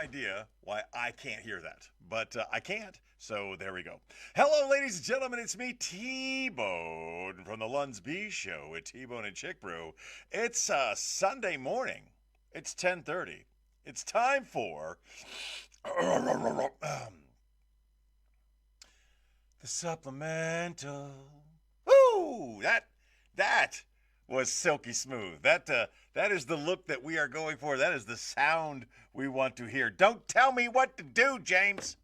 idea why I can't hear that, but I can't, so there we go. Hello, ladies and gentlemen, it's me, T-Bone, from the LUNSB Show with T-Bone and Chick Brew. It's Sunday morning. It's 10:30. It's time for the Supplemental. Woo! That was silky smooth. That is the look that we are going for. That is the sound we want to hear. Don't tell me what to do, James.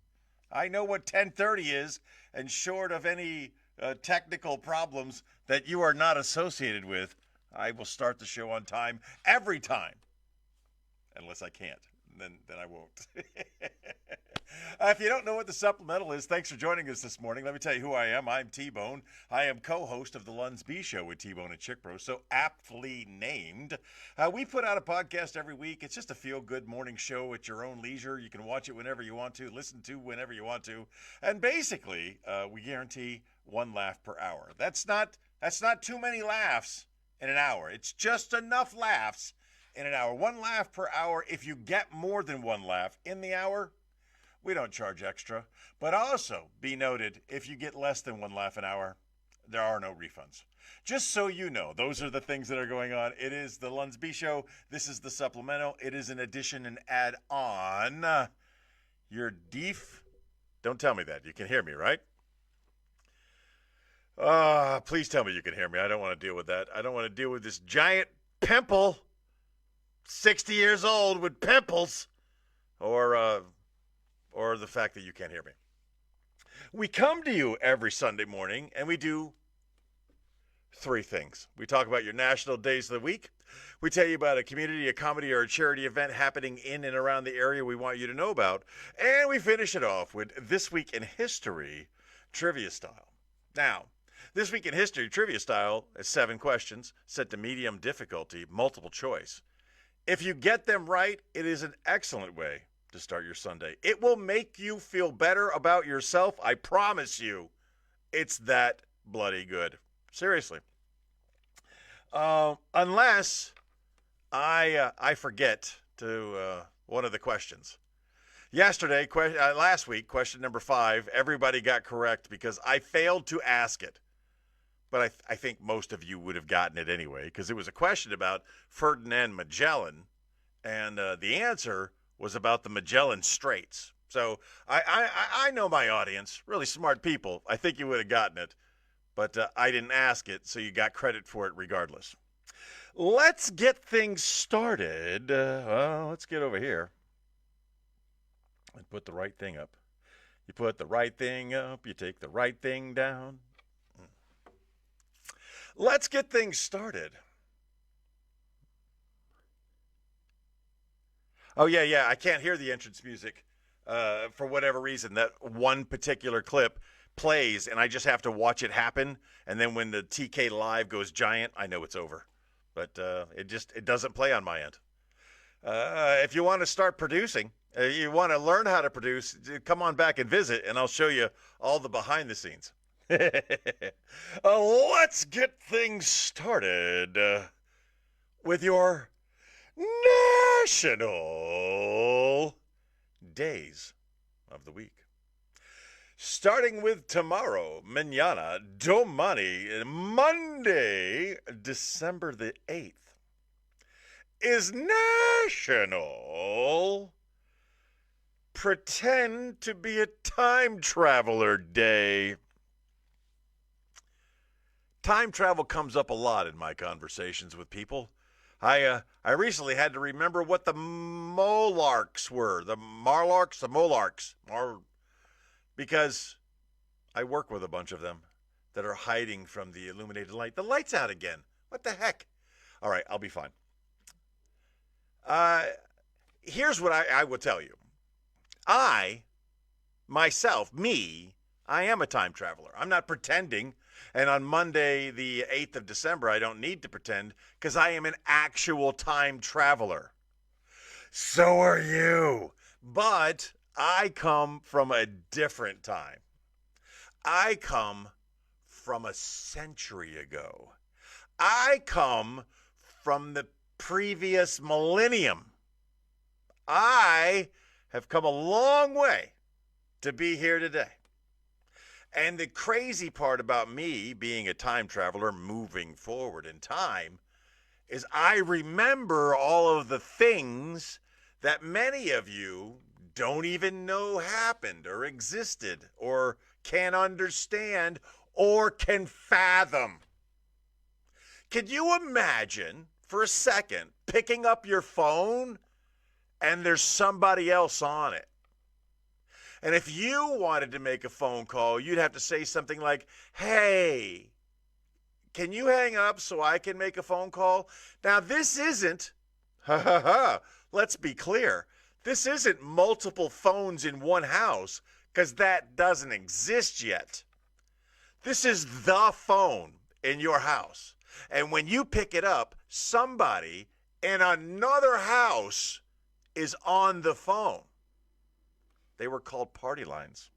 I know what 10:30 is, and short of any technical problems that you are not associated with, I will start the show on time every time. Unless I can't. Then I won't. If you don't know what the Supplemental is, thanks for joining us this morning. Let me tell you who I am. I'm T-Bone. I am co-host of the LUNSB Show with T-Bone and Chick Bro, so aptly named. We put out a podcast every week. It's just a feel-good morning show at your own leisure. You can watch it whenever you want to, listen to whenever you want to, and basically, we guarantee one laugh per hour. That's not too many laughs in an hour. It's just enough laughs in an hour. One laugh per hour. If you get more than one laugh in the hour, we don't charge extra. But also, be noted, if you get less than one laugh an hour, there are no refunds. Just so you know, those are the things that are going on. It is the LUNSB Show. This is the Supplemental. It is an addition and add-on. Your deef. Don't tell me that. You can hear me, right? Please tell me you can hear me. I don't want to deal with that. I don't want to deal with this giant pimple. 60 years old with pimples, or the fact that you can't hear me. We come to you every Sunday morning, and we do three things. We talk about your national days of the week. We tell you about a community, a comedy, or a charity event happening in and around the area we want you to know about. And we finish it off with This Week in History Trivia Style. Now, This Week in History Trivia Style is 7 questions, set to medium difficulty, multiple choice. If you get them right, it is an excellent way to start your Sunday. It will make you feel better about yourself. I promise you, it's that bloody good. Seriously. Unless I forget to one of the questions. Last week, question number 5, everybody got correct because I failed to ask it. But I think most of you would have gotten it anyway, because it was a question about Ferdinand Magellan, and the answer was about the Magellan Straits. So I know my audience, really smart people. I think you would have gotten it, but I didn't ask it, so you got credit for it regardless. Let's get things started. Let's get over here and put the right thing up. You put the right thing up, you take the right thing down. Let's get things started. Oh, yeah. I can't hear the entrance music for whatever reason. That one particular clip plays, and I just have to watch it happen. And then when the TK Live goes giant, I know it's over. But it doesn't play on my end. If you want to start producing, you want to learn how to produce, come on back and visit, and I'll show you all the behind the scenes. Let's get things started with your national days of the week. Starting with tomorrow, mañana, domani, Monday, December the 8th, is National Pretend to be a Time Traveler Day. Time travel comes up a lot in my conversations with people. I recently had to remember what the Molarks were. The Marlarks, the Molarks. Because I work with a bunch of them that are hiding from the illuminated light. The light's out again. What the heck? All right, I'll be fine. Here's what I will tell you. I am a time traveler. I'm not pretending. And on Monday, the 8th of December, I don't need to pretend because I am an actual time traveler. So are you. But I come from a different time. I come from a century ago. I come from the previous millennium. I have come a long way to be here today. And the crazy part about me being a time traveler moving forward in time is I remember all of the things that many of you don't even know happened or existed or can understand or can fathom. Could you imagine for a second picking up your phone and there's somebody else on it? And if you wanted to make a phone call, you'd have to say something like, hey, can you hang up so I can make a phone call? Now, this isn't, let's be clear, this isn't multiple phones in one house, because that doesn't exist yet. This is the phone in your house. And when you pick it up, somebody in another house is on the phone. They were called party lines.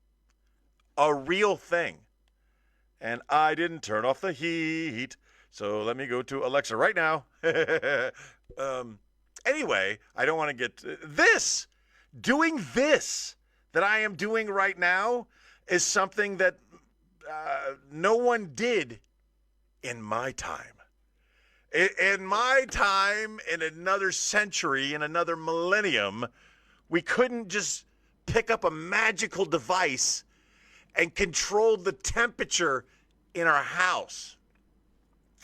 A real thing. And I didn't turn off the heat, so let me go to Alexa right now. Anyway, I don't want to get doing this that I am doing right now is something that no one did in my time. In my time, in another century, in another millennium, we couldn't just pick up a magical device and control the temperature in our house.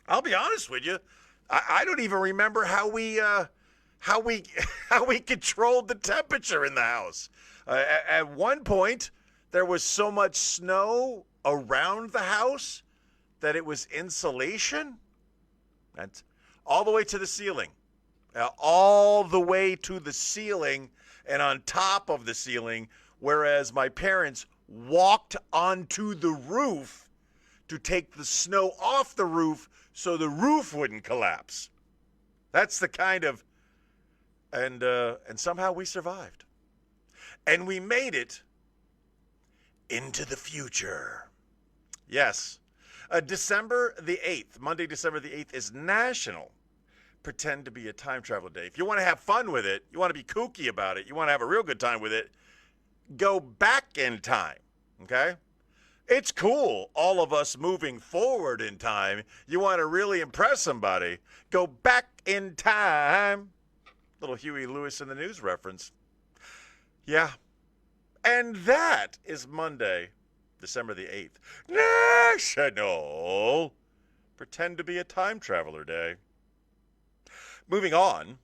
I'll be honest with you, I don't even remember how we controlled the temperature in the house. At one point, there was so much snow around the house that it was insulation. That's all the way to the ceiling. All the way to the ceiling and on top of the ceiling, whereas my parents walked onto the roof to take the snow off the roof so the roof wouldn't collapse. That's the kind of, and somehow we survived. And we made it into the future. Yes, December the 8th, Monday, December the 8th is National Pretend to be a Time Travel Day. If you want to have fun with it, you want to be kooky about it, you want to have a real good time with it, go back in time, okay? It's cool, all of us moving forward in time. You want to really impress somebody, go back in time. Little Huey Lewis in the News reference. Yeah. And that is Monday, December the 8th. National Pretend to be a Time Traveler Day. Moving on,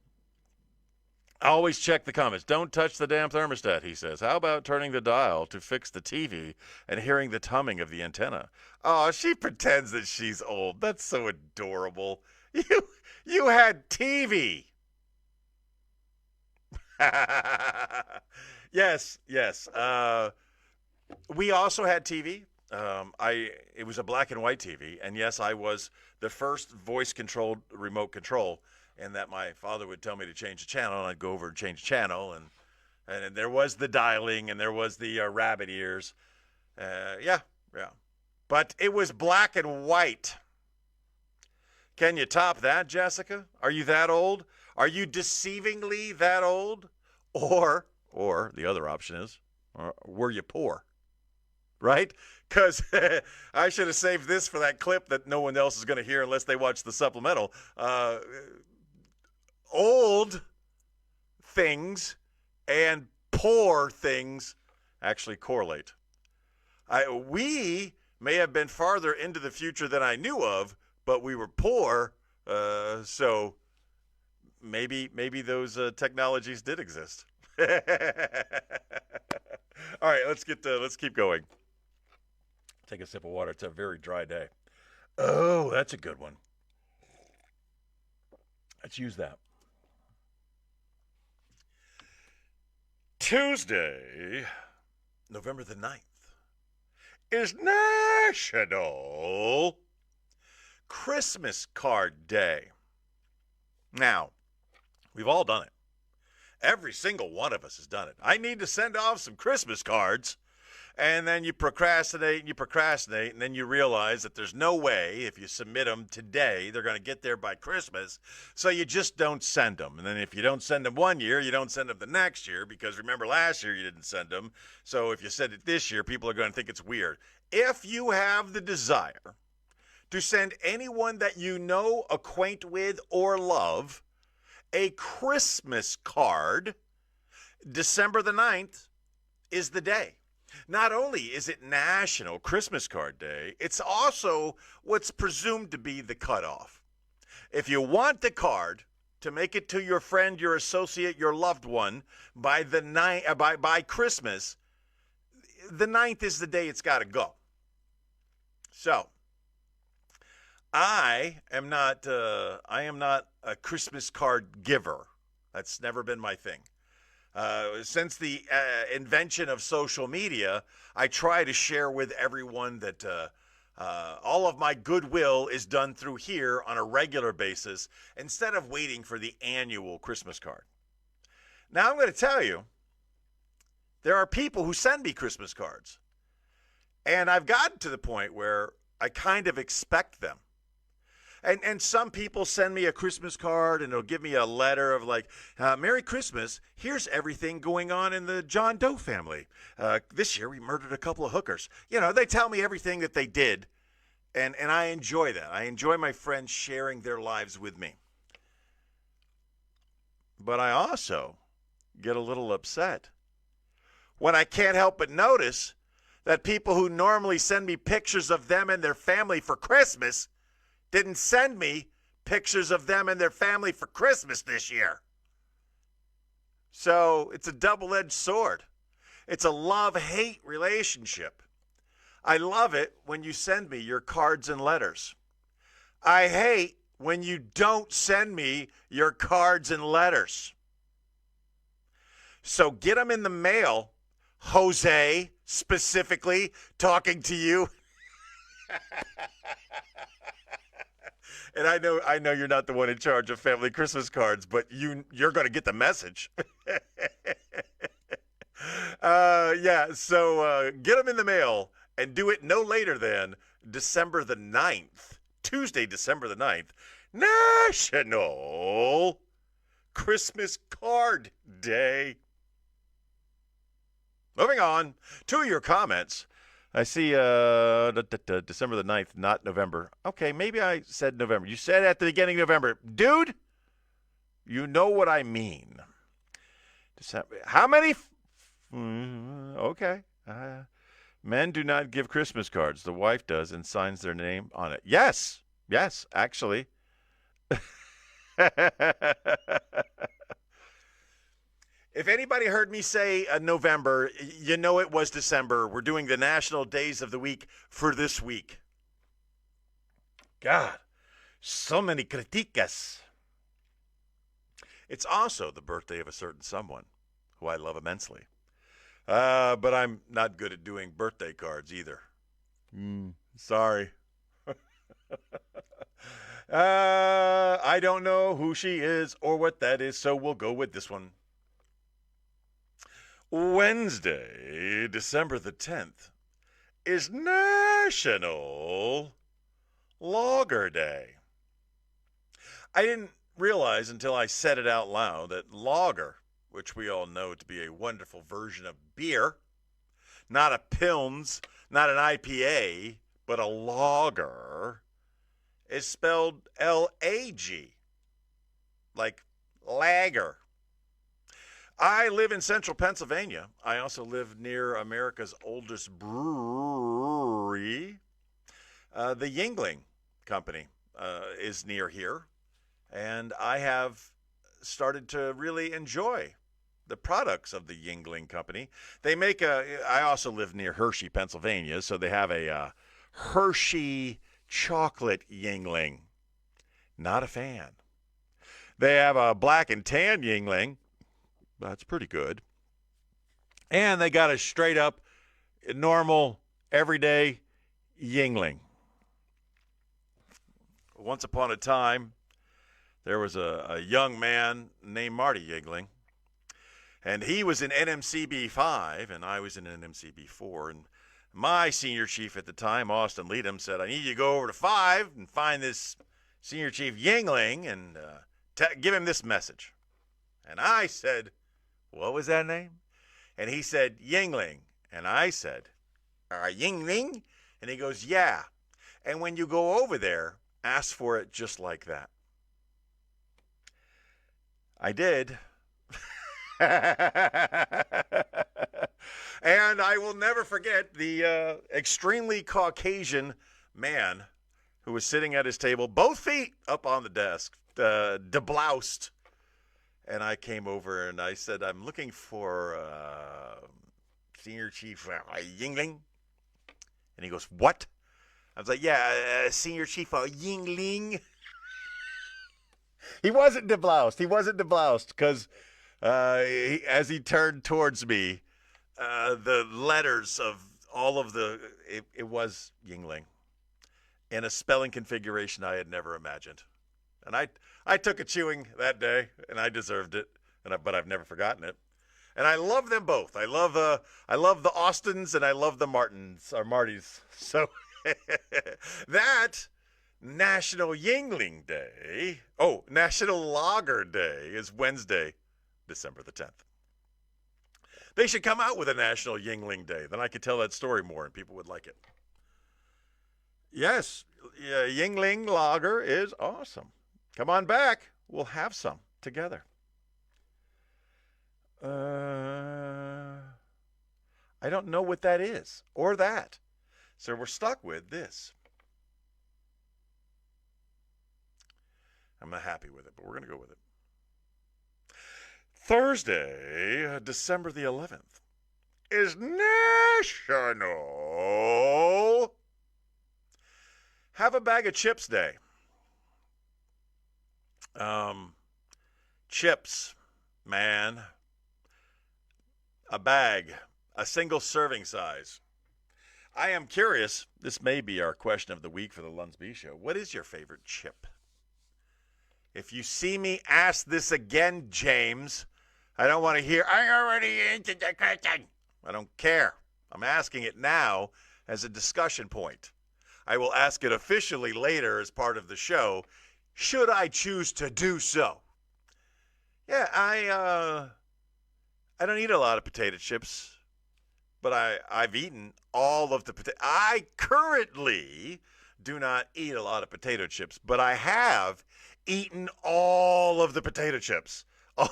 I always check the comments. Don't touch the damn thermostat, he says. How about turning the dial to fix the TV and hearing the humming of the antenna? Oh, she pretends that she's old. That's so adorable. You had TV. Yes. We also had TV. It was a black and white TV, and yes, I was the first voice-controlled remote control, and that my father would tell me to change the channel, and I'd go over and change the channel, and there was the dialing, and there was the rabbit ears. Yeah. But it was black and white. Can you top that, Jessica? Are you that old? Are you deceivingly that old? Or the other option is, were you poor? Right? Because I should have saved this for that clip that no one else is going to hear unless they watch the supplemental. Old things and poor things actually correlate. We may have been farther into the future than I knew of, but we were poor, so maybe those technologies did exist. All right, let's keep going. Take a sip of water. It's a very dry day. Oh, that's a good one. Let's use that. Tuesday, November the 9th, is National Christmas Card Day. Now, we've all done it. Every single one of us has done it. I need to send off some Christmas cards. And then you procrastinate and you procrastinate, and then you realize that there's no way if you submit them today, they're going to get there by Christmas. So you just don't send them. And then if you don't send them one year, you don't send them the next year because remember last year you didn't send them. So if you send it this year, people are going to think it's weird. If you have the desire to send anyone that you know, acquaint with, or love a Christmas card, December the 9th is the day. Not only is it National Christmas Card Day, it's also what's presumed to be the cutoff. If you want the card to make it to your friend, your associate, your loved one by by Christmas, the 9th is the day it's got to go. So, I am not a Christmas card giver. That's never been my thing. Since the invention of social media, I try to share with everyone that all of my goodwill is done through here on a regular basis instead of waiting for the annual Christmas card. Now, I'm going to tell you, there are people who send me Christmas cards, and I've gotten to the point where I kind of expect them. And some people send me a Christmas card and they'll give me a letter of like, Merry Christmas. Here's everything going on in the John Doe family. This year we murdered a couple of hookers. You know, they tell me everything that they did. And I enjoy that. I enjoy my friends sharing their lives with me. But I also get a little upset when I can't help but notice that people who normally send me pictures of them and their family for Christmas didn't send me pictures of them and their family for Christmas this year. So it's a double-edged sword. It's a love-hate relationship. I love it when you send me your cards and letters. I hate when you don't send me your cards and letters. So get them in the mail, Jose, specifically talking to you. And I know you're not the one in charge of family Christmas cards, but you're going to get the message. So get them in the mail and do it no later than December the 9th, Tuesday, December the 9th, National Christmas Card Day. Moving on to your comments. I see December the 9th, not November. Okay, maybe I said November. You said at the beginning of November. Dude, you know what I mean. December. How many? Okay. Men do not give Christmas cards. The wife does and signs their name on it. Yes, actually. If anybody heard me say November, you know it was December. We're doing the national days of the week for this week. God, so many criticas. It's also the birthday of a certain someone who I love immensely. But I'm not good at doing birthday cards either. Sorry. I don't know who she is or what that is, so we'll go with this one. Wednesday, December the 10th, is National Lager Day. I didn't realize until I said it out loud that lager, which we all know to be a wonderful version of beer, not a Pils, not an IPA, but a lager, is spelled L-A-G, like lager. I live in central Pennsylvania. I also live near America's oldest brewery. The Yuengling Company is near here. And I have started to really enjoy the products of the Yuengling Company. They make I also live near Hershey, Pennsylvania, so they have a Hershey chocolate Yuengling. Not a fan. They have a black and tan Yuengling. That's pretty good. And they got a straight up, normal, everyday Yuengling. Once upon a time, there was a young man named Marty Yuengling. And he was in NMCB 5, and I was in NMCB 4. And my senior chief at the time, Austin Leadham, said, I need you to go over to 5 and find this Senior Chief Yingling and give him this message. And I said, what was that name? And he said, Yingling. And I said, Yingling? And he goes, yeah. And when you go over there, ask for it just like that. I did. And I will never forget the extremely Caucasian man who was sitting at his table, both feet up on the desk, debloused. And I came over and I said, I'm looking for Senior Chief Yingling. And he goes, what? I was like, yeah, Senior Chief Yingling. He wasn't debloused because as he turned towards me, the letters of all of it was Yingling in a spelling configuration I had never imagined. And I took a chewing that day, and I deserved it, but I've never forgotten it. And I love them both. I love the Austins and I love the Martys. So that National Yingling Day, National Lager Day is Wednesday, December the 10th. They should come out with a National Yingling Day. Then I could tell that story more and people would like it. Yes, Yingling Lager is awesome. Come on back. We'll have some together. I don't know what that is or that. So we're stuck with this. I'm not happy with it, but we're going to go with it. Thursday, December the 11th, is National Have a Bag of Chips Day. Chips, man. A bag, a single serving size. I am curious, this may be our question of the week for the LUNSB Show. What is your favorite chip? If you see me ask this again, James, I don't want to hear, I already answered the question. I don't care. I'm asking it now as a discussion point. I will ask it officially later as part of the show, should I choose to do so. Yeah, I don't eat a lot of potato chips, but I've eaten all of the potato. I currently do not eat a lot of potato chips, but I have eaten all of the potato chips.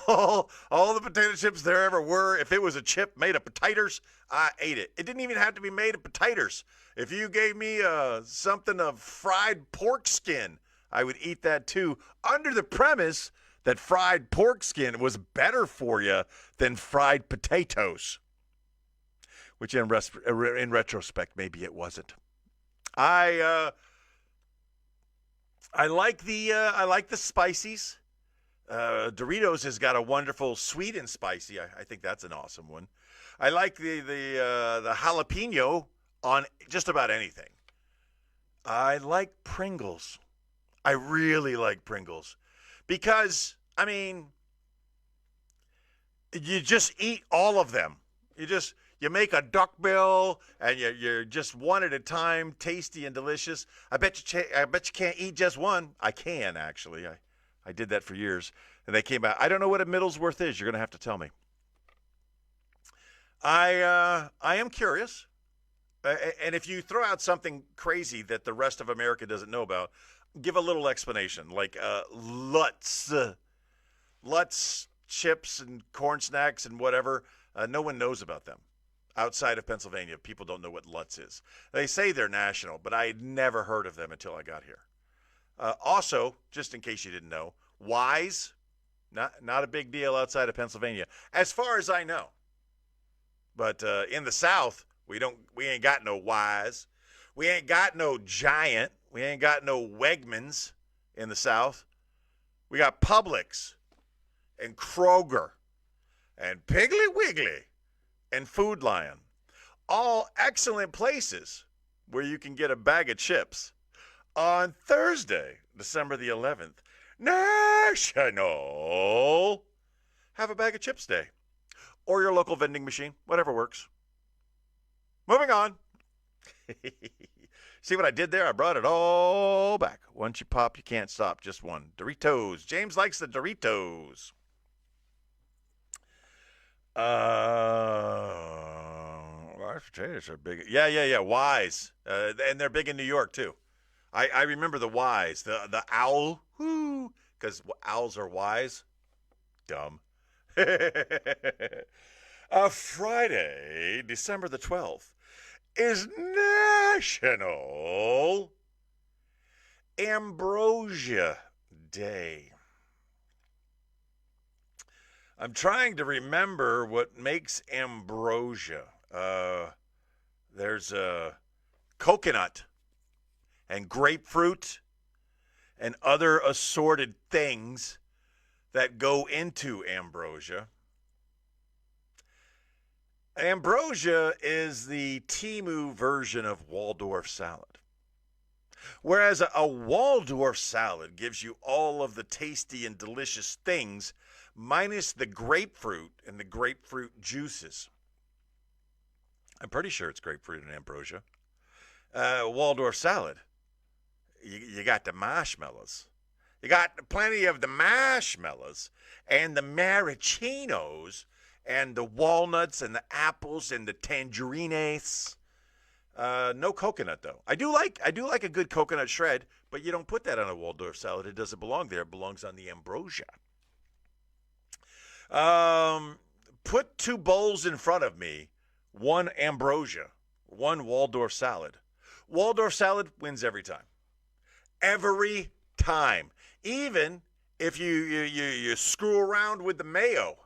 All the potato chips there ever were. If it was a chip made of potatoes, I ate it. It didn't even have to be made of potatoes. If you gave me something of fried pork skin, I would eat that too, under the premise that fried pork skin was better for you than fried potatoes. Which in retrospect, maybe it wasn't. I like the spices. Doritos has got a wonderful sweet and spicy. I think that's an awesome one. I like the jalapeno on just about anything. I like Pringles. I really like Pringles because, I mean, you just eat all of them. You make a duckbill and you're just one at a time, tasty and delicious. I bet you can't eat just one. I can, actually. I did that for years, and they came out. I don't know what a Middlesworth is. You're going to have to tell me. I am curious, and if you throw out something crazy that the rest of America doesn't know about, give a little explanation, like Lutz chips and corn snacks and whatever. No one knows about them. Outside of Pennsylvania, people don't know what Lutz is. They say they're national, but I had never heard of them until I got here. Also, just in case you didn't know, Wise, not a big deal outside of Pennsylvania, as far as I know. But in the South, we ain't got no Wise. We ain't got no Giant. We ain't got no Wegmans in the South. We got Publix and Kroger and Piggly Wiggly and Food Lion. All excellent places where you can get a bag of chips. On Thursday, December the 11th, National Have a Bag of Chips Day. or your local vending machine, whatever works. Moving on. See what I did there? I brought it all back. Once you pop, you can't stop. Just one. Doritos. James likes the Doritos. Large potatoes are big. Yeah. Wise. And they're big in New York, too. I remember the Wise. The owl. Whoo. Because owls are wise. Dumb. Friday, December the 12th, is National Ambrosia Day. I'm trying to remember what makes ambrosia. There's coconut and grapefruit and other assorted things that go into ambrosia. Ambrosia is the Temu version of Waldorf salad. Whereas a Waldorf salad gives you all of the tasty and delicious things, minus the grapefruit and the grapefruit juices. I'm pretty sure it's grapefruit and ambrosia. Waldorf salad, you got the marshmallows. You got plenty of the marshmallows and the maracchinos and the walnuts and the apples and the tangerines. No coconut though. I do like a good coconut shred, but you don't put that on a Waldorf salad. It doesn't belong there. It belongs on the ambrosia. Put two bowls in front of me, one ambrosia, one Waldorf salad. Waldorf salad wins every time. Every time. Even if you screw around with the mayo.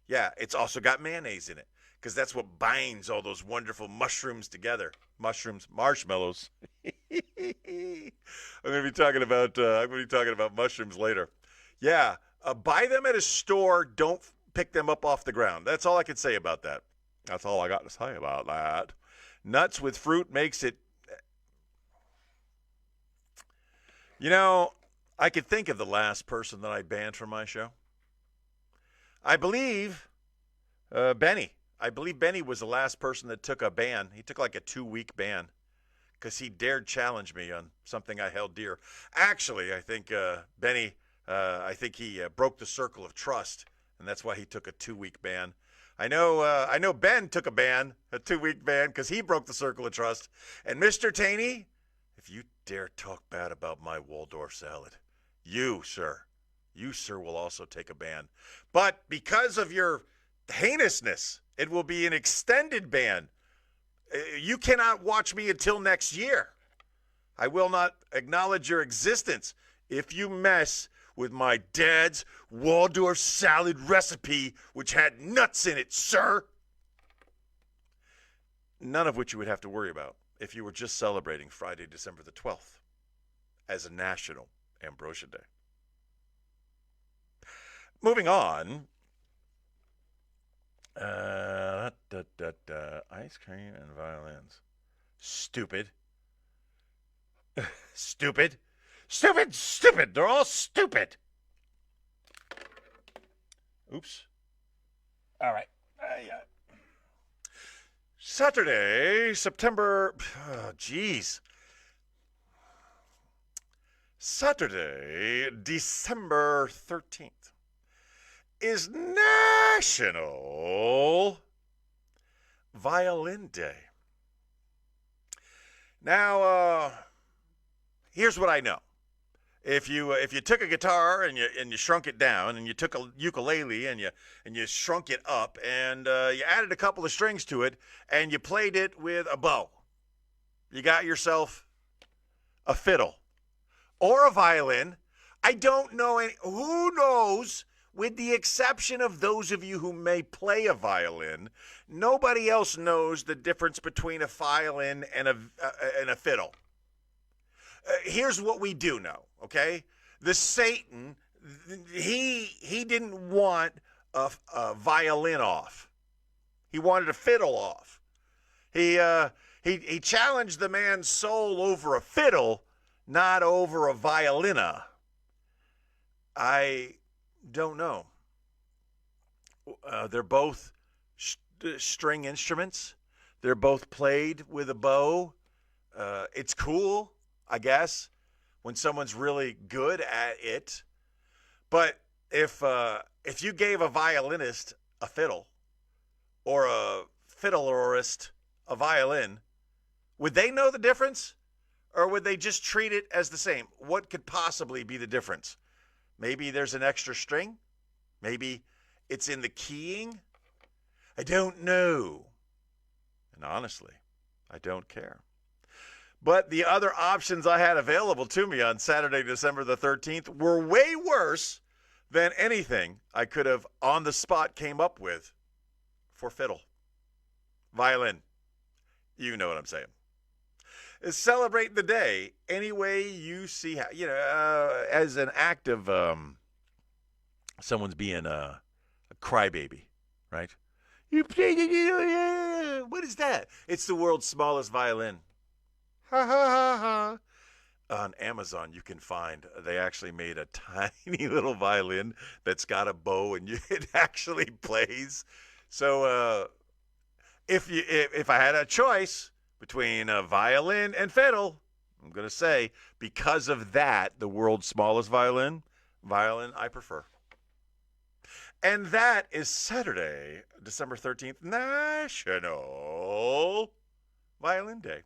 Yeah, it's also got mayonnaise in it because that's what binds all those wonderful mushrooms together. Marshmallows. I'm going to be talking about mushrooms later. Yeah, buy them at a store. Don't pick them up off the ground. That's all I can say about that. That's all I got to say about that. Nuts with fruit makes it. You know, I could think of the last person that I banned from my show. I believe Benny. I believe Benny was the last person that took a ban. He took like a 2-week ban because he dared challenge me on something I held dear. Actually, I think Benny, he broke the circle of trust, and that's why he took a 2-week ban. I know Ben took a 2-week ban, because he broke the circle of trust. And Mr. Taney, if you dare talk bad about my Waldorf salad, you, sir, will also take a ban. But because of your heinousness, it will be an extended ban. You cannot watch me until next year. I will not acknowledge your existence if you mess with my dad's Waldorf salad recipe, which had nuts in it, sir. None of which you would have to worry about if you were just celebrating Friday, December the 12th as a National Ambrosia Day. Moving on. Ice cream and violins. Stupid. Stupid. They're all stupid. Oops. All right. Saturday, September. Saturday, December 13th is National Violin Day. Now, here's what I know. If you took a guitar and you shrunk it down, and you took a ukulele and you shrunk it up, and you added a couple of strings to it, and you played it with a bow, you got yourself a fiddle or a violin. I don't know any. Who knows? With the exception of those of you who may play a violin, nobody else knows the difference between a violin and a fiddle. Here's what we do know, okay? The Satan, he didn't want a violin off. He wanted a fiddle off. He challenged the man's soul over a fiddle, not over a violina. I don't know. They're both string instruments. They're both played with a bow. It's cool, I guess, when someone's really good at it. But if you gave a violinist a fiddle or a fiddlerist a violin, would they know the difference? Or would they just treat it as the same? What could possibly be the difference? Maybe there's an extra string. Maybe it's in the keying. I don't know. And honestly, I don't care. But the other options I had available to me on Saturday, December the 13th were way worse than anything I could have on the spot came up with for fiddle. Violin. You know what I'm saying. Is celebrate the day any way you see how, as an act of someone's being a crybaby, right? You play, what is that? It's the world's smallest violin. Ha ha ha ha. On Amazon, you can find they actually made a tiny little violin that's got a bow and it actually plays. So if I had a choice between a violin and fiddle, I'm going to say, because of that, the world's smallest violin I prefer. And that is Saturday, December 13th, National Violin Day.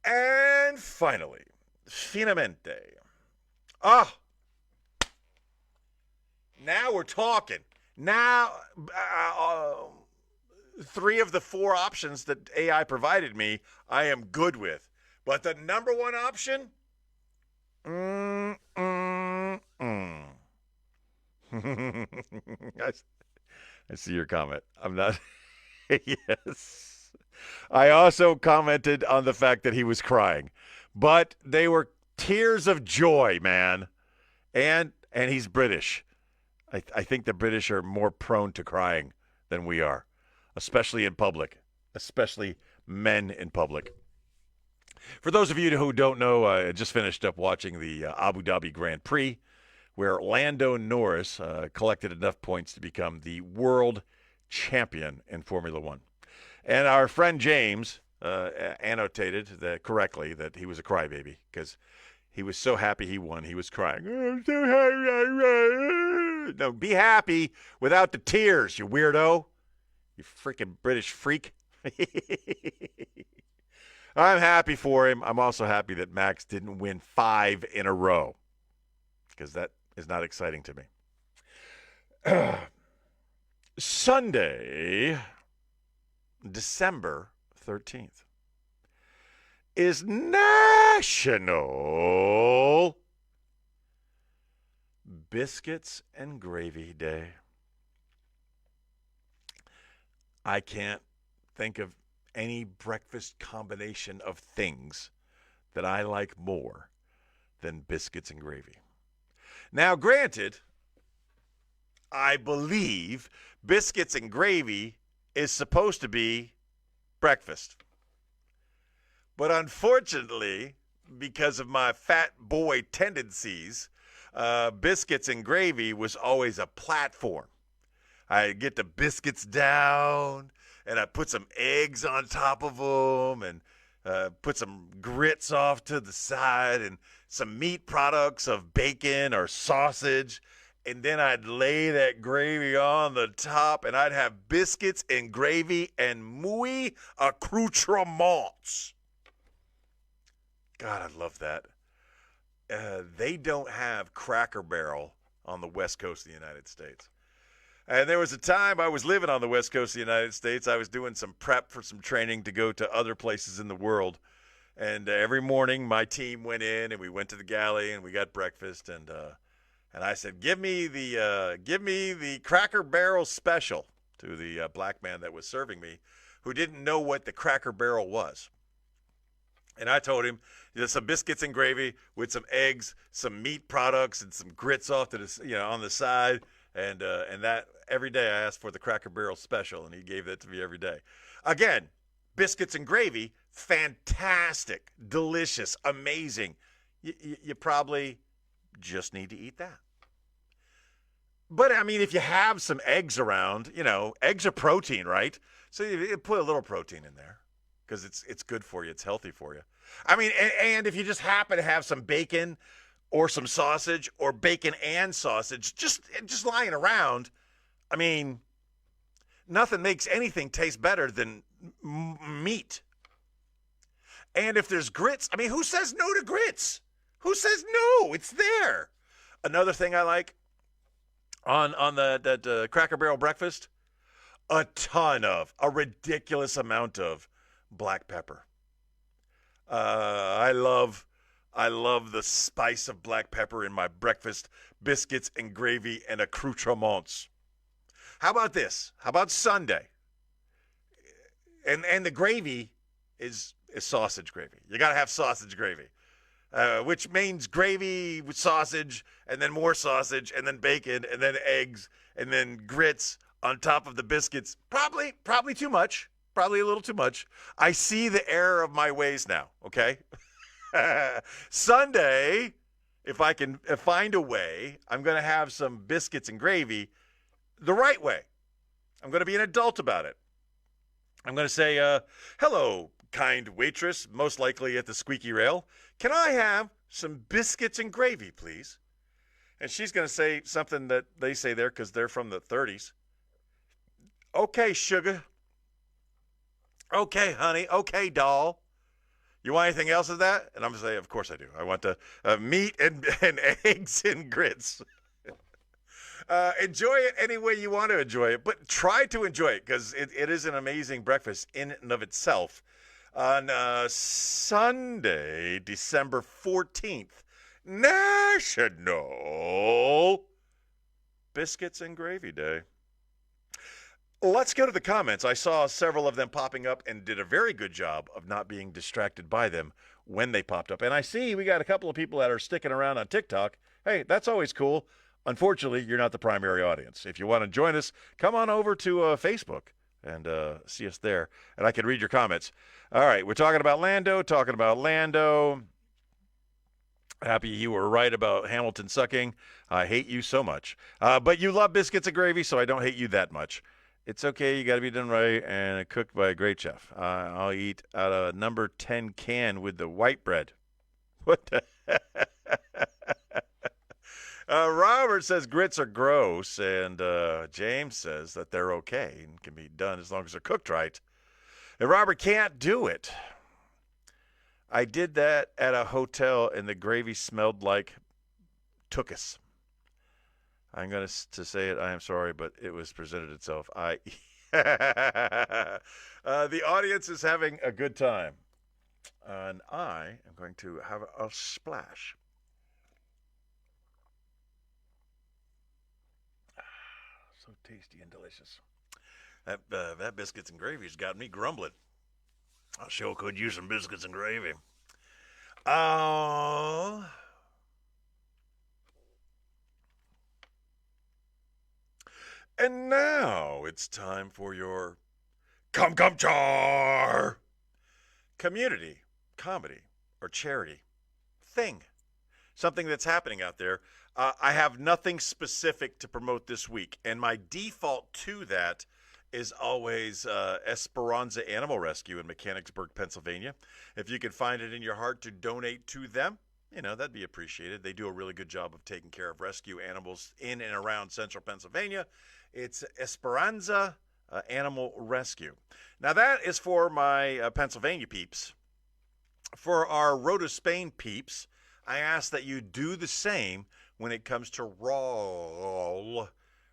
And finally, finalmente. Now we're talking. Now, 3 of the 4 options that AI provided me, I am good with. But the number one option? I see your comment. I'm not. Yes. I also commented on the fact that he was crying. But they were tears of joy, man. And he's British. I think the British are more prone to crying than we are. Especially in public, especially men in public. For those of you who don't know, I just finished up watching the Abu Dhabi Grand Prix, where Lando Norris collected enough points to become the world champion in Formula One. And our friend James annotated that correctly that he was a crybaby because he was so happy he won. He was crying. I'm so happy. No, be happy without the tears, you weirdo. You freaking British freak. I'm happy for him. I'm also happy that Max didn't win 5 in a row because that is not exciting to me. Sunday, December 13th, is National Biscuits and Gravy Day. I can't think of any breakfast combination of things that I like more than biscuits and gravy. Now, granted, I believe biscuits and gravy is supposed to be breakfast. But unfortunately, because of my fat boy tendencies, biscuits and gravy was always a platform. I get the biscuits down, and I put some eggs on top of them, and put some grits off to the side, and some meat products of bacon or sausage, and then I'd lay that gravy on the top, and I'd have biscuits and gravy and muy accoutrements. God, I love that. They don't have Cracker Barrel on the west coast of the United States. And there was a time I was living on the west coast of the United States. I was doing some prep for some training to go to other places in the world. And every morning my team went in and we went to the galley and we got breakfast. And I said, give me the Cracker Barrel special to the black man that was serving me, who didn't know what the Cracker Barrel was. And I told him, some biscuits and gravy with some eggs, some meat products, and some grits off to the, on the side. And that every day I asked for the Cracker Barrel special, and he gave that to me every day. Again, biscuits and gravy, fantastic, delicious, amazing. You probably just need to eat that. But I mean, if you have some eggs around, eggs are protein, right? So you put a little protein in there because it's good for you. It's healthy for you. I mean, and if you just happen to have some bacon or some sausage or bacon and sausage just lying around, I mean, nothing makes anything taste better than meat. And if there's grits, I mean, who says no to grits? Who says no? It's there. Another thing I like on that Cracker Barrel breakfast, a ridiculous amount of black pepper. I love the spice of black pepper in my breakfast biscuits and gravy and accoutrements. How about this? How about Sunday? And the gravy is sausage gravy. You got to have sausage gravy, which means gravy with sausage and then more sausage and then bacon and then eggs and then grits on top of the biscuits. Probably too much. Probably a little too much. I see the error of my ways now, okay? Sunday, if I can find a way, I'm going to have some biscuits and gravy the right way. I'm going to be an adult about it. I'm going to say, hello, kind waitress, most likely at the squeaky rail. Can I have some biscuits and gravy, please? And she's going to say something that they say there because they're from the 30s. Okay, sugar. Okay, honey. Okay, doll. You want anything else of that? And I'm going to say, of course I do. I want the meat and eggs and grits. Enjoy it any way you want to enjoy it, but try to enjoy it because it is an amazing breakfast in and of itself. On Sunday, December 14th, National Biscuits and Gravy Day. Let's go to the comments. I saw several of them popping up and did a very good job of not being distracted by them when they popped up. And I see we got a couple of people that are sticking around on TikTok. Hey, that's always cool. Unfortunately, you're not the primary audience. If you want to join us, come on over to Facebook and see us there, and I can read your comments. All right, we're talking about Lando. Happy you were right about Hamilton sucking. I hate you so much. But you love biscuits and gravy, so I don't hate you that much. It's okay. You got to be done right and cooked by a great chef. I'll eat out of a number 10 can with the white bread. What the Robert says grits are gross, and James says that they're okay and can be done as long as they're cooked right. And Robert can't do it. I did that at a hotel, and the gravy smelled like tuchus. I'm going to say it. I am sorry, but it was presented itself. The audience is having a good time, and I am going to have a splash. So tasty and delicious. That biscuits and gravy's got me grumbling. I sure could use some biscuits and gravy. And now it's time for your Come-Come-Char! Community, comedy, or charity thing. Something that's happening out there. I have nothing specific to promote this week, and my default to that is always Esperanza Animal Rescue in Mechanicsburg, Pennsylvania. If you can find it in your heart to donate to them, that'd be appreciated. They do a really good job of taking care of rescue animals in and around central Pennsylvania. It's Esperanza Animal Rescue. Now, that is for my Pennsylvania peeps. For our Rhoda Spain peeps, I ask that you do the same when it comes to RAW,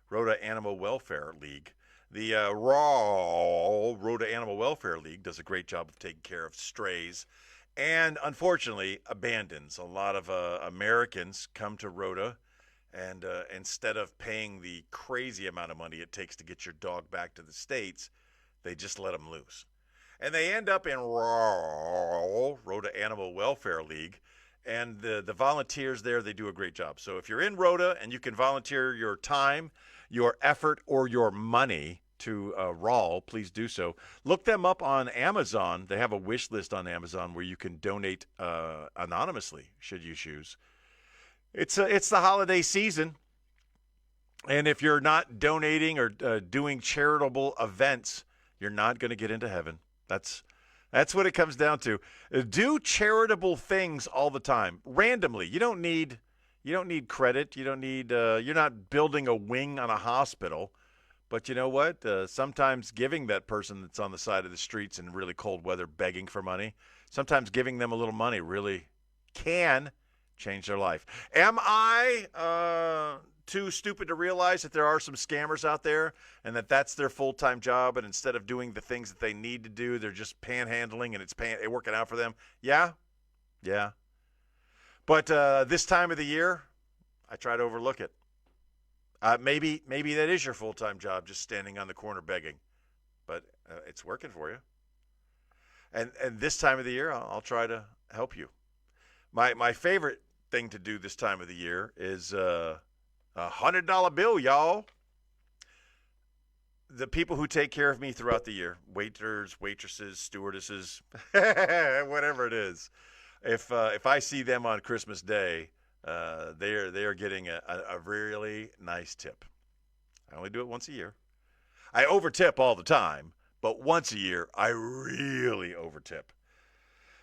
Rhoda Animal Welfare League. The RAW, Rhoda Animal Welfare League, does a great job of taking care of strays and, unfortunately, abandons. A lot of Americans come to Rhoda, and instead of paying the crazy amount of money it takes to get your dog back to the States, they just let them loose. And they end up in RAW, Rhoda Animal Welfare League, and the volunteers there, they do a great job. So if you're in Rhoda and you can volunteer your time, your effort, or your money to RAW, please do so. Look them up on Amazon. They have a wish list on Amazon where you can donate anonymously, should you choose. It's the holiday season, And if you're not donating or doing charitable events, you're not going to get into heaven. That's what it comes down to. Do charitable things all the time, randomly. You don't need credit. You don't need. You're not building a wing on a hospital. But you know what? Sometimes giving that person that's on the side of the streets in really cold weather begging for money, sometimes giving them a little money really can change their life. Am I too stupid to realize that there are some scammers out there and that's their full-time job, and instead of doing the things that they need to do, they're just panhandling and it's working out for them? Yeah. But this time of the year, I try to overlook it. Maybe that is your full-time job, just standing on the corner begging, but it's working for you. And this time of the year, I'll try to help you. My favorite thing to do this time of the year is a $100 bill, y'all. The people who take care of me throughout the year, waiters, waitresses, stewardesses, whatever it is. If I see them on Christmas Day, they are getting a really nice tip. I only do it once a year. I overtip all the time, but once a year I really overtip.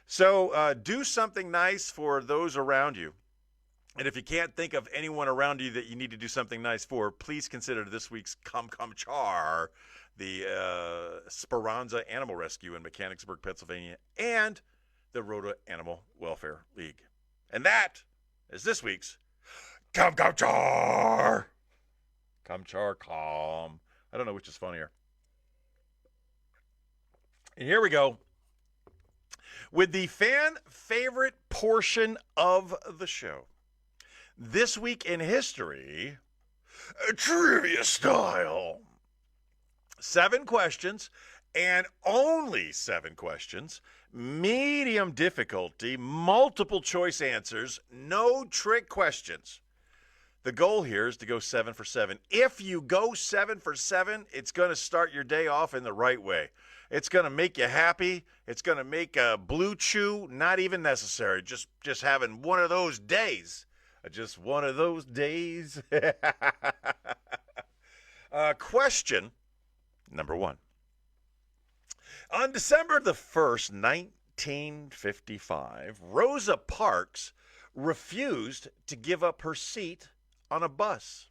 So do something nice for those around you. And if you can't think of anyone around you that you need to do something nice for, please consider this week's Come Char, the Speranza Animal Rescue in Mechanicsburg, Pennsylvania, and the Rhoda Animal Welfare League. And that is this week's Come Char. Come Char, calm. I don't know which is funnier. And here we go with the fan favorite portion of the show. This week in history, trivia style. 7 questions, and only 7 questions. Medium difficulty, multiple choice answers, no trick questions. The goal here is to go 7 for 7. If you go 7 for 7, it's going to start your day off in the right way. It's going to make you happy. It's going to make a Blue Chew not even necessary. Just having one of those days. Just one of those days. Question number 1. On December the 1st, 1955, Rosa Parks refused to give up her seat on a bus.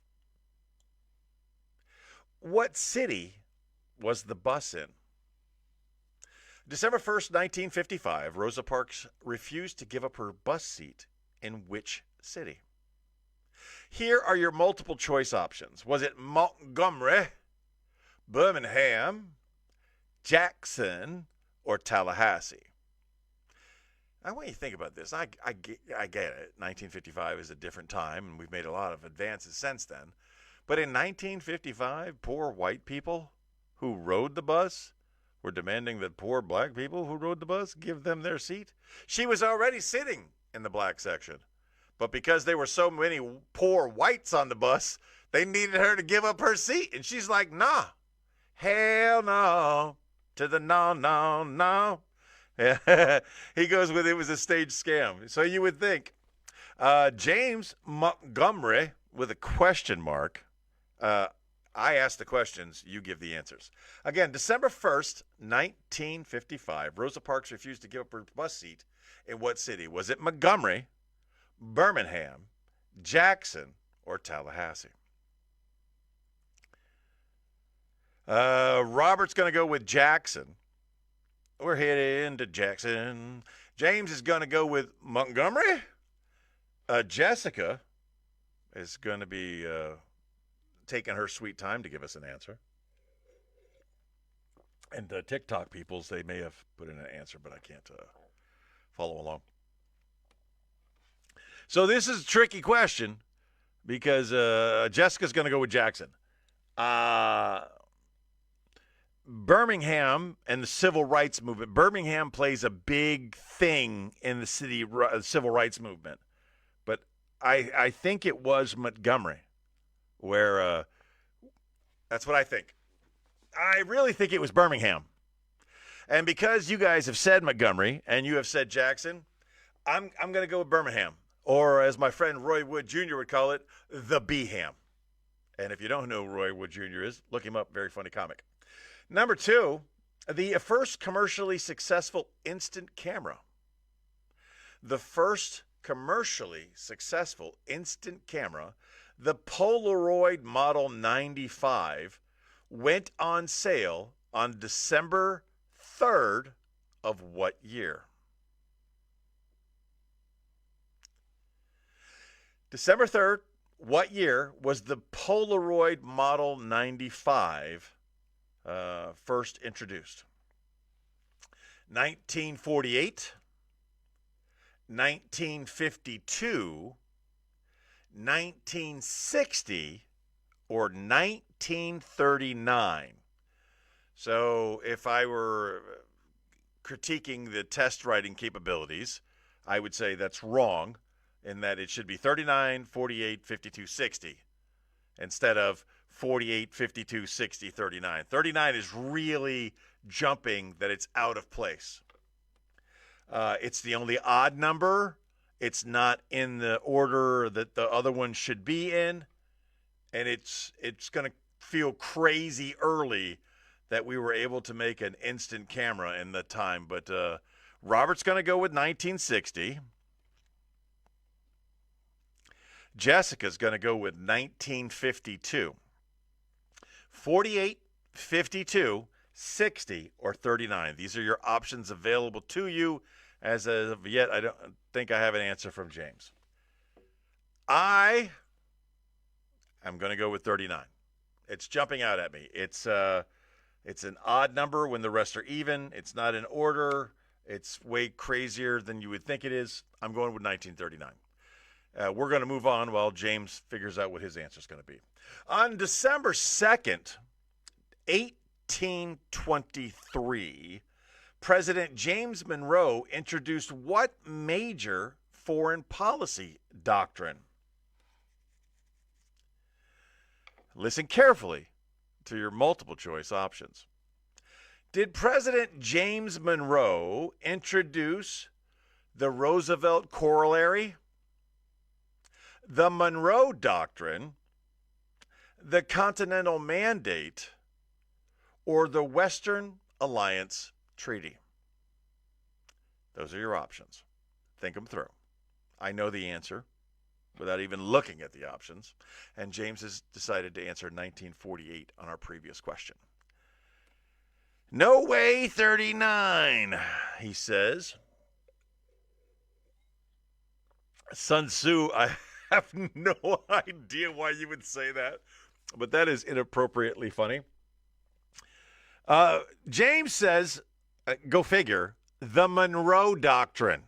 What city was the bus in? December 1st, 1955, Rosa Parks refused to give up her bus seat in which city? Here are your multiple choice options. Was it Montgomery, Birmingham, Jackson, or Tallahassee? I want you to think about this. I get it. 1955 is a different time, and we've made a lot of advances since then. But in 1955, poor white people who rode the bus were demanding that poor black people who rode the bus give them their seat. She was already sitting in the black section. But because there were so many poor whites on the bus, they needed her to give up her seat. And she's like, nah, hell no, to the no. He goes with it was a stage scam. So you would think James Montgomery with a question mark. I ask the questions, you give the answers. Again, December 1st, 1955, Rosa Parks refused to give up her bus seat. In what city? Was it Montgomery, Birmingham, Jackson, or Tallahassee? Robert's going to go with Jackson. We're heading to Jackson. James is going to go with Montgomery. Jessica is going to be taking her sweet time to give us an answer. And the TikTok peoples, they may have put in an answer, but I can't follow along. So this is a tricky question because Jessica's going to go with Jackson. Birmingham and the civil rights movement. Birmingham plays a big thing in the civil rights movement. But I think it was Montgomery where that's what I think. I really think it was Birmingham. And because you guys have said Montgomery and you have said Jackson, I'm going to go with Birmingham. Or as my friend Roy Wood Jr. would call it, the Beham. And if you don't know who Roy Wood Jr. is, look him up. Very funny comic. Number 2, the first commercially successful instant camera. The first commercially successful instant camera, the Polaroid Model 95, went on sale on December 3rd of what year? December 3rd, what year was the Polaroid Model 95 first introduced? 1948, 1952, 1960, or 1939? So if I were critiquing the test writing capabilities, I would say that's wrong in that it should be 39, 48, 52, 60 instead of 48, 52, 60, 39. 39 is really jumping that it's out of place. It's the only odd number. It's not in the order that the other one should be in. And it's going to feel crazy early that we were able to make an instant camera in the time. But Robert's going to go with 1960. Jessica's going to go with 1952. 48, 52, 60, or 39. These are your options available to you. As of yet, I don't think I have an answer from James. I am going to go with 39. It's jumping out at me. It's an odd number when the rest are even. It's not in order. It's way crazier than you would think it is. I'm going with 1939. We're going to move on while James figures out what his answer is going to be. On December 2nd, 1823, President James Monroe introduced what major foreign policy doctrine? Listen carefully to your multiple choice options. Did President James Monroe introduce the Roosevelt Corollary, the Monroe Doctrine, the Continental Mandate, or the Western Alliance Treaty? Those are your options. Think them through. I know the answer without even looking at the options, and James has decided to answer 1948 on our previous question. No way 39, he says. Sun Tzu, I have no idea why you would say that, but that is inappropriately funny. James says, go figure, the Monroe Doctrine.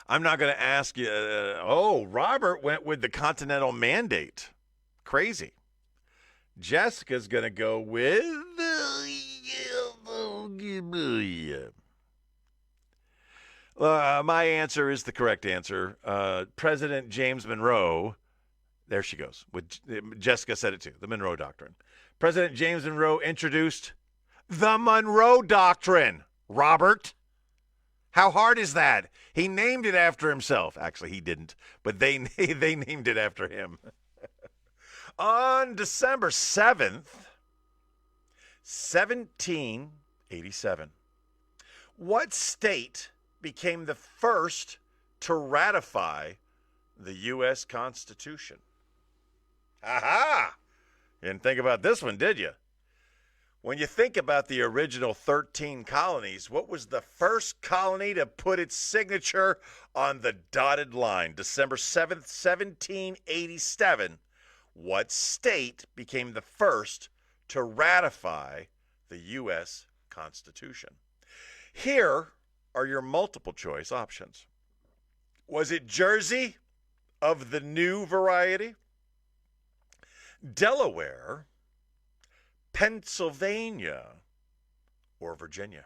I'm not going to ask you, Robert went with the Continental Mandate. Crazy. Jessica's going to go with my answer is the correct answer. President James Monroe, there she goes. Jessica said it too, the Monroe Doctrine. President James Monroe introduced the Monroe Doctrine. Robert, how hard is that? He named it after himself. Actually, he didn't, but they named it after him. On December 7th, 1787, what state became the first to ratify the U.S. Constitution? Aha! You didn't think about this one, did you? When you think about the original 13 colonies, what was the first colony to put its signature on the dotted line? December 7th, 1787. What state became the first to ratify the U.S. Constitution? Here are your multiple choice options. Was it Jersey of the new variety, Delaware, Pennsylvania, or Virginia?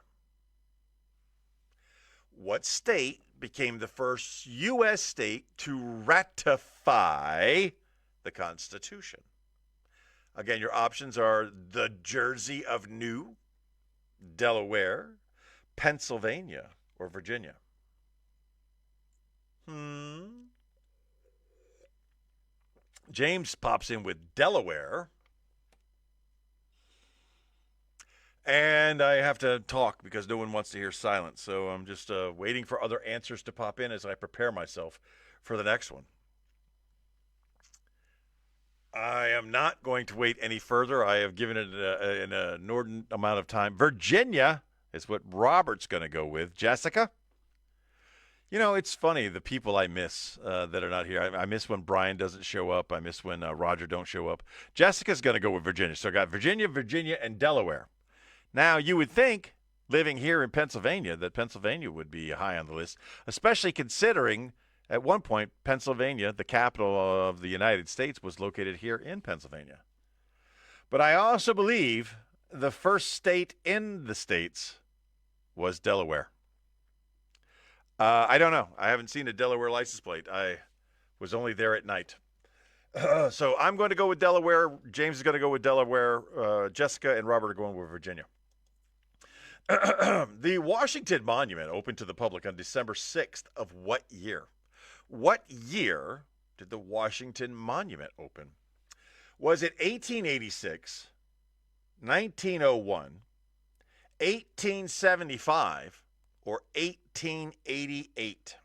What state became the first U.S. state to ratify the Constitution? Again, your options are the Jersey of New, Delaware, Pennsylvania, or Virginia. James pops in with Delaware. And I have to talk because no one wants to hear silence. So I'm just waiting for other answers to pop in as I prepare myself for the next one. I am not going to wait any further. I have given it an inordinate amount of time. Virginia is what Robert's going to go with. Jessica? You know, it's funny, the people I miss that are not here. I miss when Brian doesn't show up. I miss when Roger don't show up. Jessica's going to go with Virginia. So I got Virginia, and Delaware. Now, you would think, living here in Pennsylvania, that Pennsylvania would be high on the list, especially considering at one point Pennsylvania, the capital of the United States, was located here in Pennsylvania. But I also believe the first state in the states was Delaware. I don't know. I haven't seen a Delaware license plate. I was only there at night. So I'm going to go with Delaware. James is going to go with Delaware. Jessica and Robert are going with Virginia. The Washington Monument opened to the public on December 6th of what year? What year did the Washington Monument open? Was it 1886, 1901, 1875, or 1888?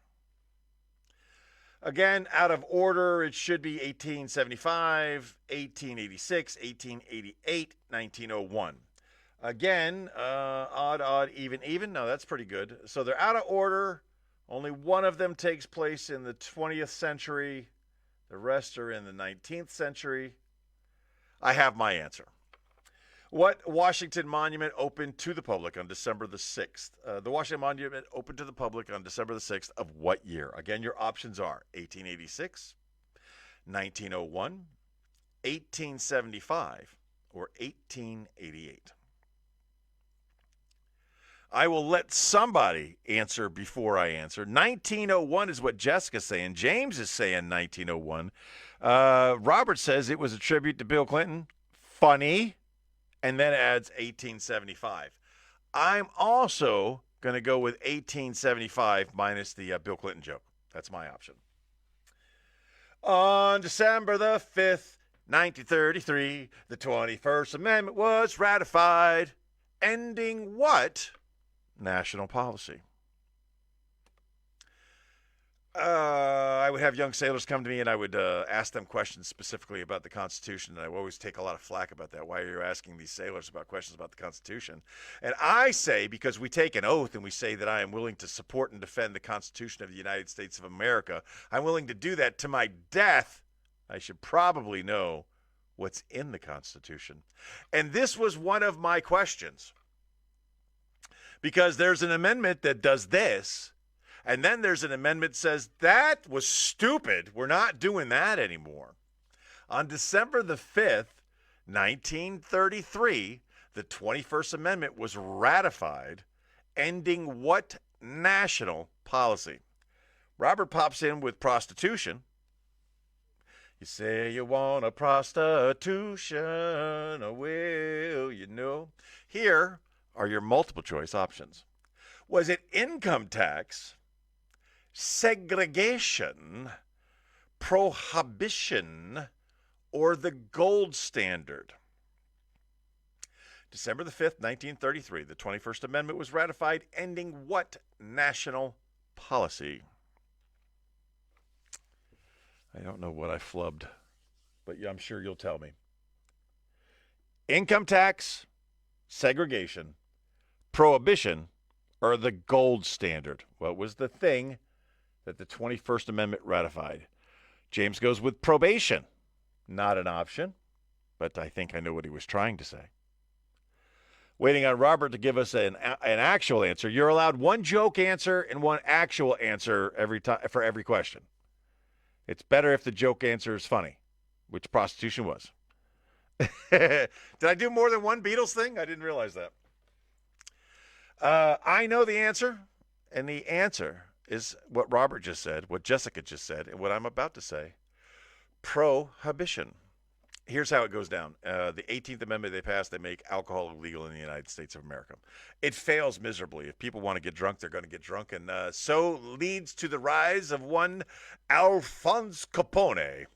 Again, out of order, it should be 1875, 1886, 1888, 1901. Again, odd, even. No, that's pretty good. So they're out of order. Only one of them takes place in the 20th century. The rest are in the 19th century. I have my answer. What Washington Monument opened to the public on December the 6th? The Washington Monument opened to the public on December the 6th of what year? Again, your options are 1886, 1901, 1875, or 1888. I will let somebody answer before I answer. 1901 is what Jessica's saying. James is saying 1901. Robert says it was a tribute to Bill Clinton. Funny. And then adds 1875. I'm also going to go with 1875 minus the Bill Clinton joke. That's my option. On December the 5th, 1933, the 21st Amendment was ratified, ending what national policy? I would have young sailors come to me and I would ask them questions specifically about the Constitution. And I always take a lot of flack about that. Why are you asking these sailors about questions about the Constitution? And I say, because we take an oath and we say that I am willing to support and defend the Constitution of the United States of America. I'm willing to do that to my death. I should probably know what's in the Constitution. And this was one of my questions. Because there's an amendment that does this. And then there's an amendment that says, that was stupid. We're not doing that anymore. On December the 5th, 1933, the 21st Amendment was ratified, ending what national policy? Robert pops in with prostitution. You say you want a prostitution, or will you know? Here are your multiple choice options. Was it income tax, segregation, prohibition, or the gold standard? December the 5th, 1933, the 21st Amendment was ratified, ending what national policy? I don't know what I flubbed, but I'm sure you'll tell me. Income tax, segregation, prohibition, or the gold standard? What was the thing that the 21st Amendment ratified? James goes with probation. Not an option, but I think I know what he was trying to say. Waiting on Robert to give us an actual answer. You're allowed one joke answer and one actual answer every time for every question. It's better if the joke answer is funny, which prostitution was. Did I do more than one Beatles thing? I didn't realize that. I know the answer, and the answer is what Robert just said, what Jessica just said, and what I'm about to say. Prohibition. Here's how it goes down. The 18th Amendment they passed, they make alcohol illegal in the United States of America. It fails miserably. If people want to get drunk, they're going to get drunk, and so leads to the rise of one Alphonse Capone,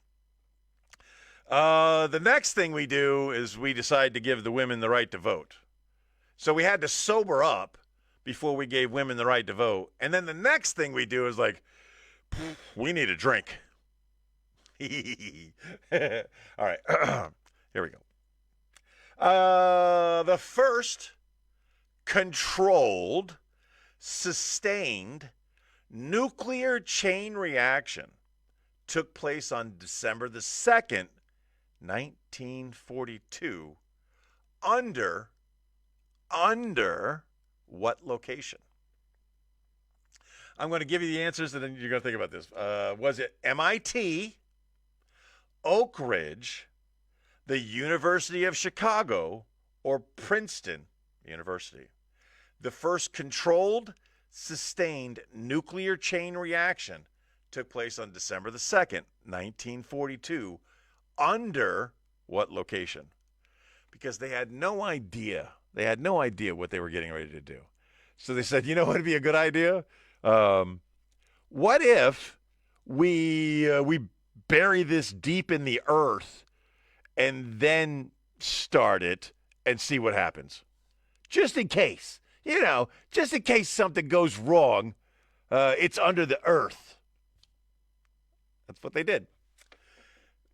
The next thing we do is we decide to give the women the right to vote. So we had to sober up before we gave women the right to vote. And then the next thing we do is like, we need a drink. All right. Here we go. The first controlled, sustained nuclear chain reaction took place on December the 2nd, 1942, under what location? I'm going to give you the answers, and then you're going to think about this. Was it MIT, Oak Ridge, the University of Chicago, or Princeton University? The first controlled, sustained nuclear chain reaction took place on December the 2nd, 1942, under what location? Because they had no idea. They had no idea what they were getting ready to do. So they said, you know what would be a good idea? What if we bury this deep in the earth and then start it and see what happens? Just in case, just in case something goes wrong, it's under the earth. That's what they did.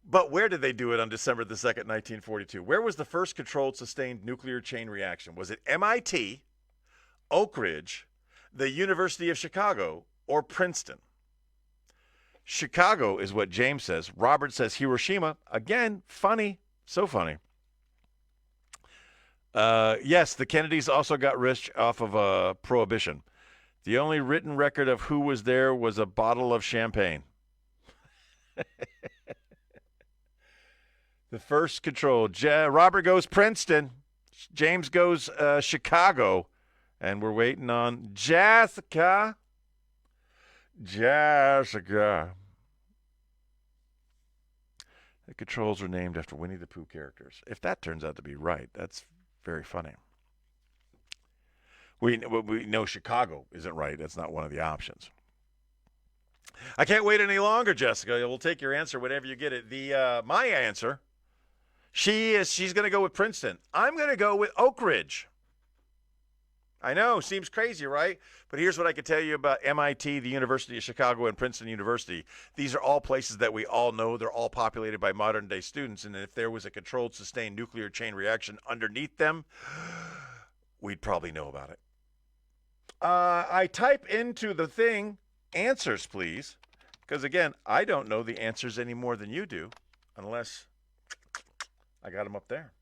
But where did they do it on December the 2nd, 1942? Where was the first controlled sustained nuclear chain reaction? Was it MIT, Oak Ridge, the University of Chicago, or Princeton? Chicago is what James says. Robert says Hiroshima. Again, funny. So funny. Yes, the Kennedys also got rich off of Prohibition. The only written record of who was there was a bottle of champagne. The first control. Robert goes Princeton. James goes Chicago. And we're waiting on Jessica. The controls are named after Winnie the Pooh characters. If that turns out to be right, that's very funny. We know Chicago isn't right. That's not one of the options. I can't wait any longer, Jessica. We'll take your answer whenever you get it. My answer, she's going to go with Princeton. I'm going to go with Oak Ridge. I know, seems crazy, right? But here's what I can tell you about MIT, the University of Chicago, and Princeton University. These are all places that we all know. They're all populated by modern-day students, and if there was a controlled, sustained nuclear chain reaction underneath them, we'd probably know about it. I type into the thing, answers, please, because, again, I don't know the answers any more than you do, unless I got them up there.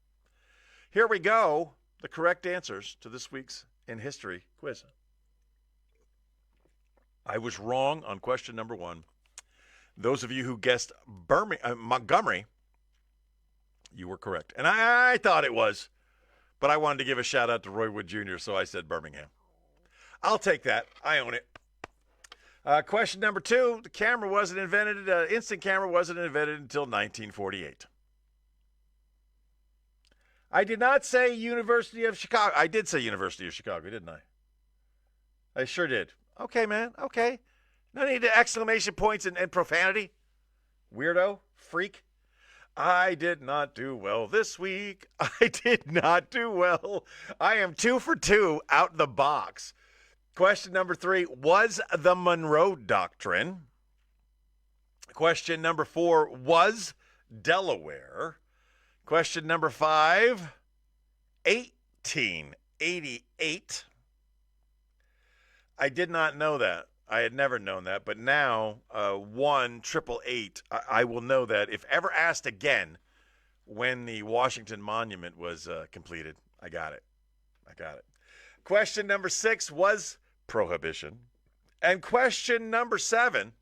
Here we go, the correct answers to this week's In History quiz. I was wrong on question number 1. Those of you who guessed Montgomery, you were correct. And I thought it was, but I wanted to give a shout out to Roy Wood Jr., so I said Birmingham. I'll take that. I own it. Question number 2, the camera wasn't invented, instant camera wasn't invented until 1948. I did not say University of Chicago. I did say University of Chicago, didn't I? I sure did. Okay, man. Okay. No need to exclamation points and profanity. Weirdo. Freak. I did not do well this week. I did not do well. I am 2 for 2 out the box. Question number 3, was the Monroe Doctrine? Question number 4, was Delaware? Question number 5, 1888. I did not know that. I had never known that, but now 1-888, I will know that if ever asked again when the Washington Monument was completed. I got it. Question number 6 was Prohibition. And question number 7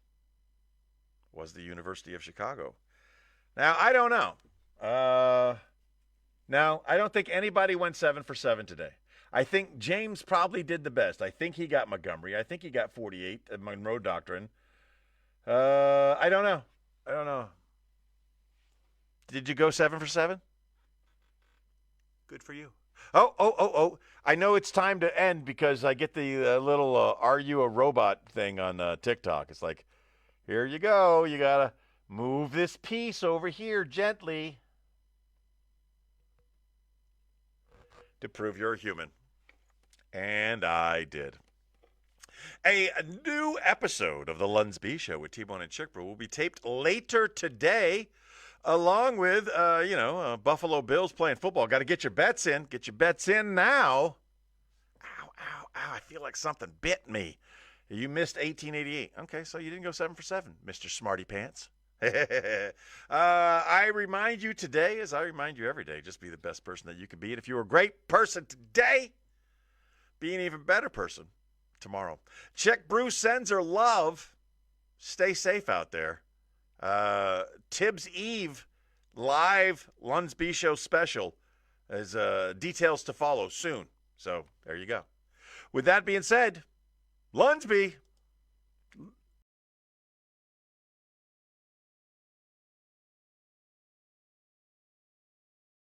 was the University of Chicago. Now, I don't know. Now, I don't think anybody went 7 for 7 today. I think James probably did the best. I think he got Montgomery. I think he got 48, the Monroe Doctrine. I don't know. Did you go 7 for 7? Good for you. Oh. I know it's time to end because I get the little are you a robot thing on TikTok. It's like, here you go. You got to Move this piece over here gently to prove you're a human. And I did. A new episode of the LUNSB Show with T-Bone and Chick will be taped later today, along with, Buffalo Bills playing football. Got to get your bets in. Get your bets in now. Ow, ow, ow. I feel like something bit me. You missed 1888. Okay, so you didn't go 7 for 7, Mr. Smarty Pants. I remind you today, as I remind you every day, just be the best person that you can be. And if you're a great person today, be an even better person tomorrow. Chick Bruce sends her love. Stay safe out there. Tibbs Eve live LUNSB Show special as details to follow soon. So there you go. With that being said, LUNSB.